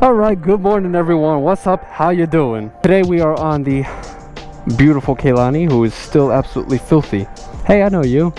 Alright, good morning everyone. What's up? How you doing? Today we are on the beautiful Kaylani, who is still absolutely filthy. Hey, I know you.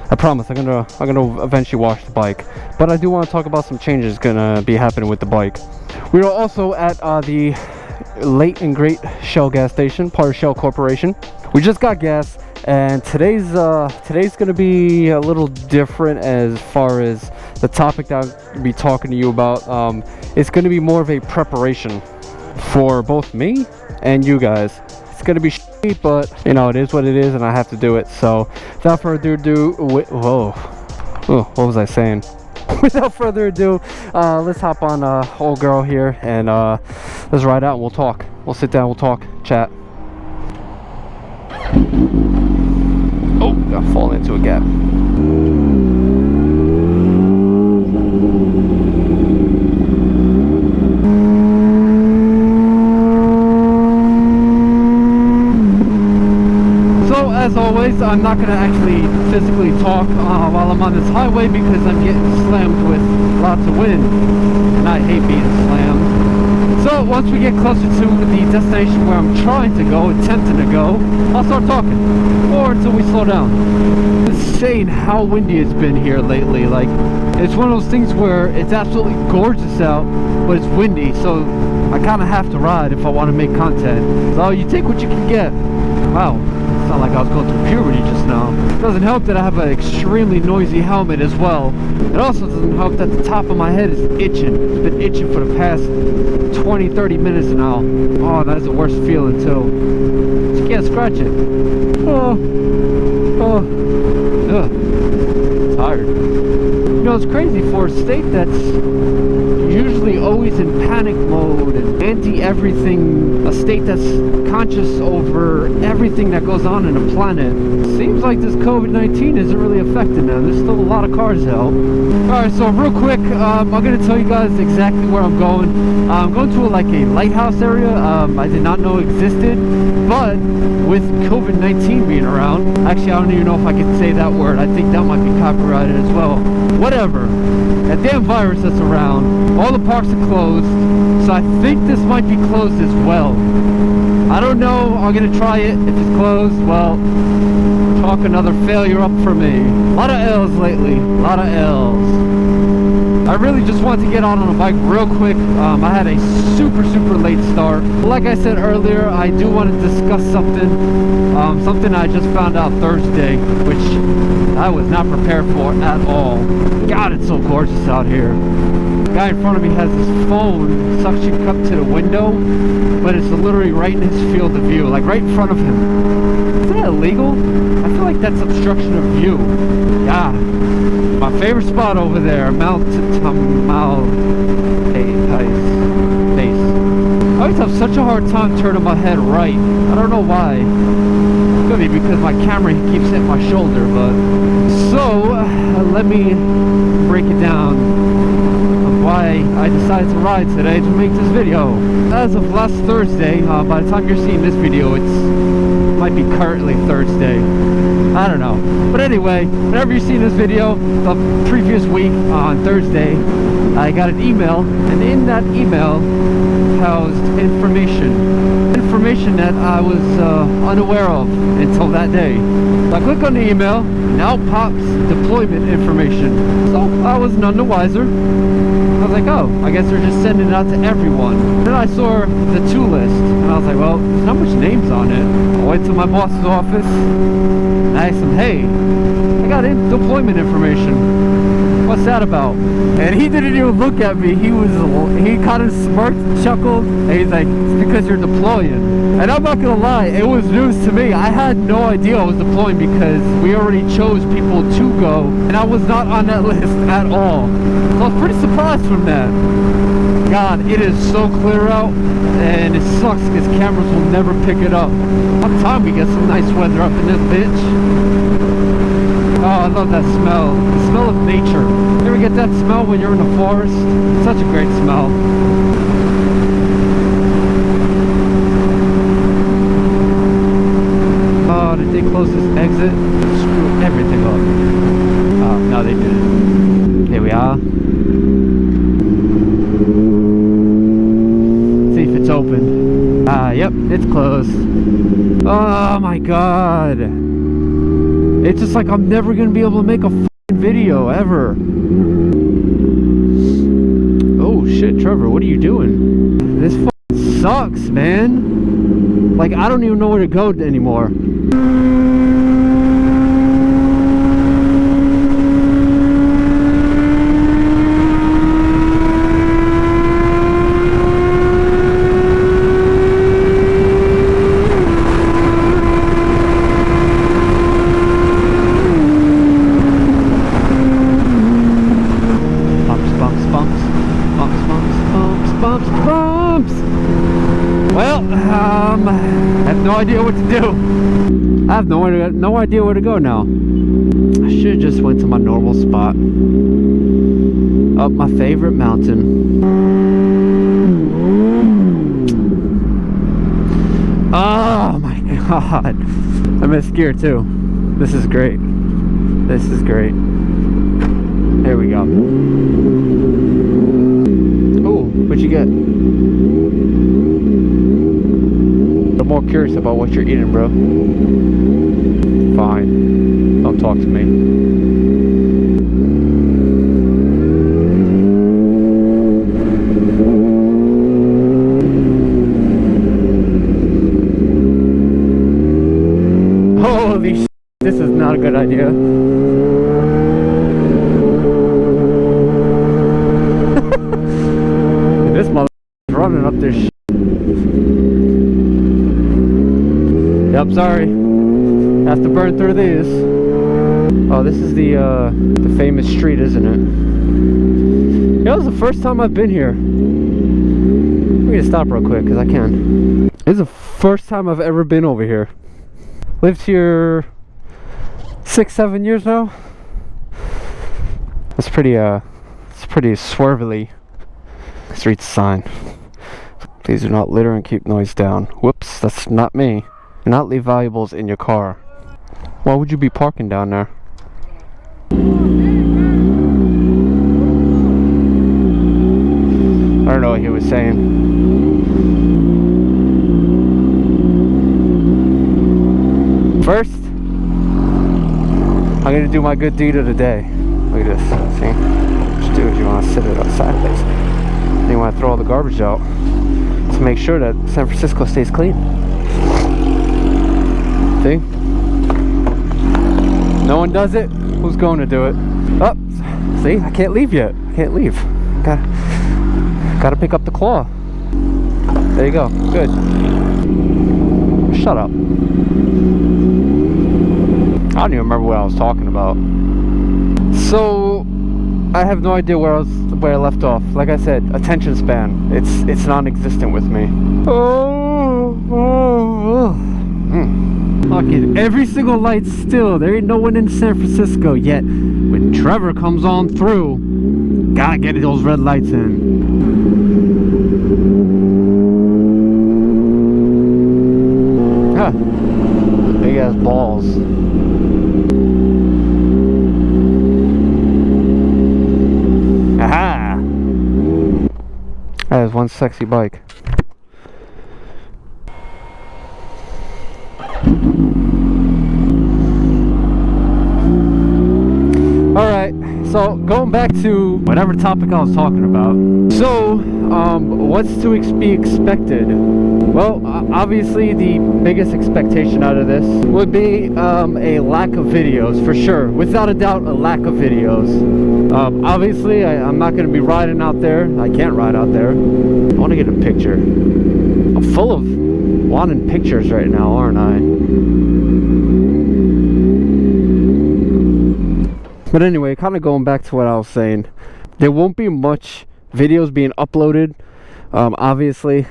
I promise I'm gonna eventually wash the bike. But I do want to talk about some changes gonna be happening with the bike. We are also at the late and great Shell gas station, part of Shell Corporation. We just got gas, and today's gonna be a little different as far as the topic that I'll be talking to you about. It's gonna be more of a preparation for both me and you guys. It's gonna be shitty, but you know, it is what it is, and I have to do it. So without further ado, what was I saying? Without further ado, let's hop on old girl here and let's ride out and we'll talk. We'll sit down, we'll talk, chat. Oh, I fall into a gap. So as always, I'm not gonna actually physically talk while I'm on this highway because I'm getting slammed with lots of wind, and I hate being slammed. So once we get closer to the destination where I'm trying to go, attempting to go, I'll start talking, or until we slow down. It's insane how windy it's been here lately. Like, it's one of those things where it's absolutely gorgeous out, but it's windy, so I kind of have to ride if I want to make content. So you take what you can get. Wow, it's not like I was going through puberty just now. It doesn't help that I have an extremely noisy helmet as well. It also doesn't help that the top of my head is itching. It's been itching for the past 20-30 minutes now. Oh, that is the worst feeling too. You can't scratch it. Tired. You know, it's crazy for a state that's usually always in panic mode and anti-everything, a state that's conscious over everything that goes on in the planet. Seems like this COVID-19 isn't really affecting them. There's still a lot of cars out. Alright, so real quick, I'm going to tell you guys exactly where I'm going. I'm going to like a lighthouse area I did not know existed, but with COVID-19 being around, actually I don't even know if I can say that word. I think that might be copyrighted as well. Whatever. That damn virus that's around, all the parks are closed, so I think this might be closed as well. I don't know, I'm gonna try it. If it's closed, well, chalk another failure up for me. A lot of L's lately, a lot of L's. I really just wanted to get out on a bike real quick. I had a super late start. Like I said earlier, I do want to discuss something I just found out Thursday, which I was not prepared for at all. God, it's so gorgeous out here. The guy in front of me has this phone suction cup to the window, but it's literally right in his field of view, like right in front of him. Is that illegal? I feel like that's obstruction of view. Yeah. My favorite spot over there, Mount Base. I always have such a hard time turning my head right. I don't know why. It could be because my camera keeps hitting my shoulder, but... So, let me break it down of why I decided to ride today to make this video. As of last Thursday, by the time you're seeing this video, it might be currently Thursday. I don't know. But anyway, whenever you're seeing this video, the previous week on Thursday, I got an email, and in that email housed information that I was unaware of until that day. So I click on the email, and now pops deployment information. So I was none the wiser. I was like, oh, I guess they're just sending it out to everyone. Then I saw the to list, and I was like, well, there's not much names on it. I went to my boss's office, and I asked him, hey, I got deployment information. What's that about? And he didn't even look at me. He kind of smirked and chuckled, and he's like, it's because you're deploying. And I'm not gonna lie, it was news to me. I had no idea I was deploying because we already chose people to go, and I was not on that list at all. So I was pretty surprised from that. God, it is so clear out, and it sucks because cameras will never pick it up. What time we get some nice weather up in this bitch? Oh, I love that smell. The smell of nature. You ever get that smell when you're in the forest? It's such a great smell. Oh, did they close this exit? Screw everything up. Oh, no, they didn't. Here we are. open. Yep, it's closed. Oh my god. It's just like I'm never gonna be able to make a f***ing video ever. Oh shit, Trevor, what are you doing? This f***ing sucks, man. Like, I don't even know where to go anymore. I have no idea what to do. I have no idea where to go now. I should have just went to my normal spot. Up my favorite mountain. Oh my god. I'm in gear too. This is great. This is great. Here we go. Oh, what'd you get? I'm more curious about what you're eating, bro. Fine. Don't talk to me. Holy shit, this is not a good idea. This mother is running up this shit. Yep, sorry. Have to burn through these. Oh, this is the famous street, isn't it? Yeah, this is the first time I've been here. I'm gonna stop real quick because I can. This is the first time I've ever been over here. Lived here 6-7 years now. It's pretty swervily. Street sign. Please do not litter and keep noise down. Whoops, that's not me. Do not leave valuables in your car. Why would you be parking down there? I don't know what he was saying. First, I'm gonna do my good deed of the day. Look at this. See? What you do is you want to sit it outside place. Then you want to throw all the garbage out to make sure that San Francisco stays clean. See? No one does it. Who's going to do it? Oh, see? I can't leave yet. I can't leave. Gotta pick up the claw. There you go. Good. Shut up. I don't even remember what I was talking about. So, I have no idea where I left off. Like I said, attention span. It's non-existent with me. Fucking every single light still. There ain't no one in San Francisco yet. When Trevor comes on through, gotta get those red lights in. Huh. Big ass balls. Aha! That is one sexy bike. Alright, so going back to whatever topic I was talking about. So, what's to be expected? Well, obviously the biggest expectation out of this would be a lack of videos, for sure. Without a doubt, a lack of videos. Obviously, I'm not going to be riding out there. I can't ride out there. I want to get a picture. I'm full of wanting pictures right now, aren't I? But anyway, kind of going back to what I was saying, there won't be much videos being uploaded. Obviously,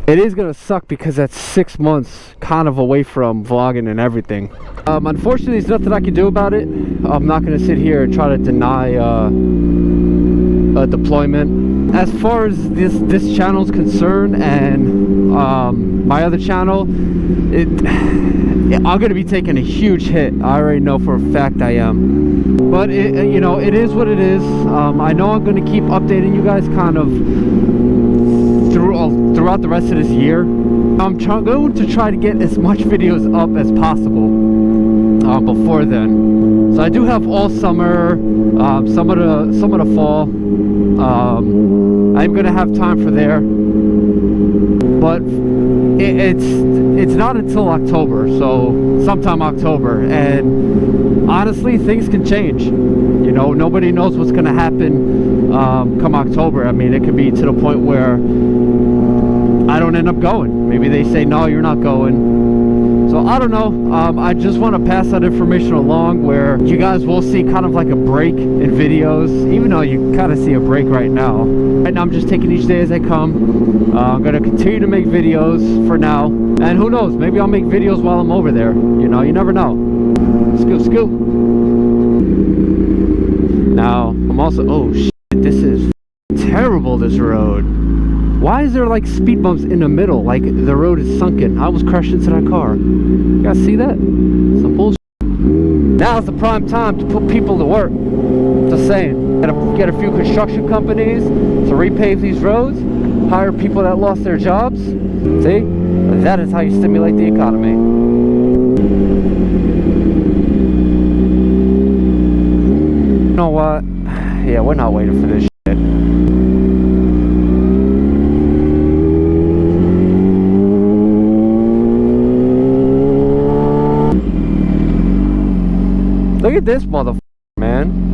it is gonna suck because that's 6 months kind of away from vlogging and everything. Unfortunately, there's nothing I can do about it. I'm not gonna sit here and try to deny a deployment. As far as this channel's concerned, and my other channel, I'm gonna be taking a huge hit. I already know for a fact I am. But you know, it is what it is. I know I'm gonna keep updating you guys kind of through a well, throughout the rest of this year. I'm going to try to get as much videos up as possible before then. So I do have all summer, some of the fall. I'm gonna have time for there, but it's not until October, so sometime October. And honestly, things can change. You know, nobody knows what's gonna happen come October. I mean, it could be to the point where I don't end up going. Maybe they say, no, you're not going. So I don't know. I just want to pass that information along, where you guys will see kind of like a break in videos, even though you kind of see a break right now. Right now I'm just taking each day as they come. I'm going to continue to make videos for now, and who knows, maybe I'll make videos while I'm over there. You know, you never know. Scoop, scoop. Now I'm also, oh shit, this is terrible, this road. Why is there like speed bumps in the middle? Like the road is sunken. I almost crashed into that car. You guys see that? Some bullshit. Now's the prime time to put people to work. Just saying. Gotta get a few construction companies to repave these roads. Hire people that lost their jobs. See? That is how you stimulate the economy. You know what? Yeah, we're not waiting for this shit. Look at this motherfucker, man.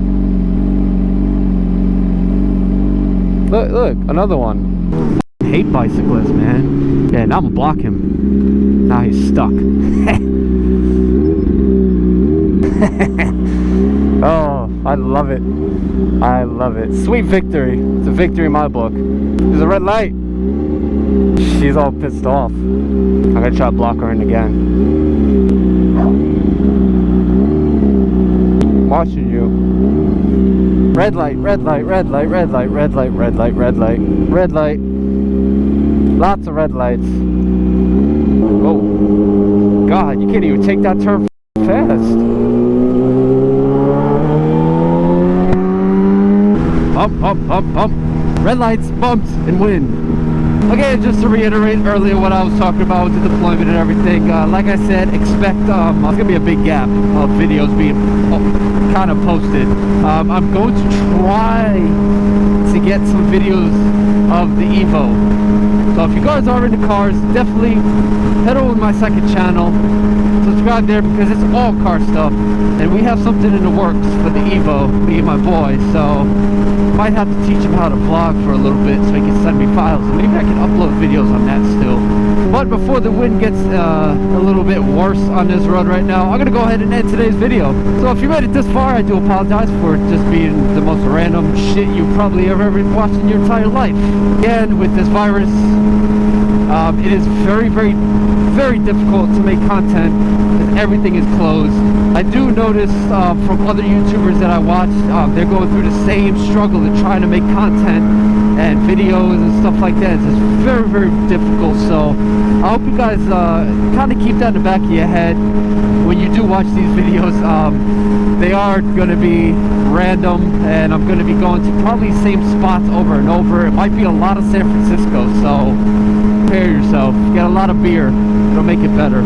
Look, another one. I hate bicyclists, man. Yeah, now I'm gonna block him. Now he's stuck. Oh, I love it. I love it. Sweet victory. It's a victory in my book. There's a red light. She's all pissed off. I'm gonna try to block her in again. Watching you. Red light, red light, red light, red light, red light, red light, red light, red light. Lots of red lights. Oh God, you can't even take that turn fast. Bump, bump, bump, bump. Red lights, bumps, and wind. Again, just to reiterate earlier what I was talking about with the deployment and everything, like I said, expect there's gonna be a big gap of videos being kind of posted. I'm going to try to get some videos of the EVO. So if you guys are into cars, definitely head over to my second channel, subscribe there, because it's all car stuff, and we have something in the works for the EVO, me and my boy. So might have to teach him how to vlog for a little bit so he can send me files, and maybe I can upload videos on that still. But before the wind gets a little bit worse on this road right now, I'm gonna go ahead and end today's video. So if you made it this far, I do apologize for just being the most random shit you probably ever watched in your entire life. Again, with this virus, it is very, very, very difficult to make content because everything is closed. I do notice from other YouTubers that I watch, they're going through the same struggle in trying to make content and videos and stuff like that. It's just very, very difficult. So I hope you guys kind of keep that in the back of your head when you do watch these videos. They are going to be random, and I'm going to be going to probably the same spots over and over. It might be a lot of San Francisco, so prepare yourself. Get a lot of beer. It'll make it better.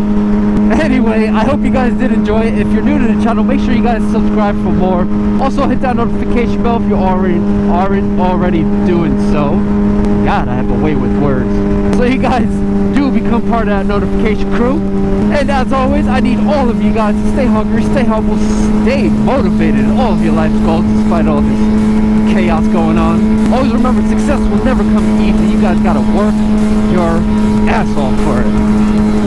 Anyway, I hope you guys did enjoy it. If you're new to the channel, make sure you guys subscribe for more. Also hit that notification bell if you aren't already doing so. God, I have a way with words. So you guys do become part of that notification crew. And as always, I need all of you guys to stay hungry, stay humble, stay motivated in all of your life's goals despite all this chaos going on. Always remember, success will never come easy. You guys gotta work your ass off for it.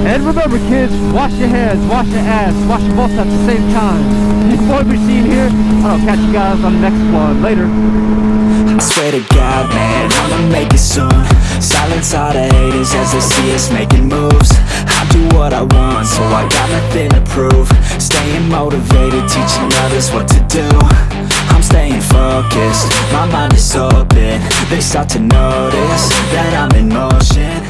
And remember, kids, wash your hands, wash your ass, wash them both at the same time. Your boy Machine here. I'll catch you guys on the next one. Later. I swear to God, man, I'ma make it soon. Silence all the haters as they see us making moves. I do what I want, so I got nothing to prove. Staying motivated, teaching others what to do. I'm staying focused, my mind is open. They start to notice that I'm in motion.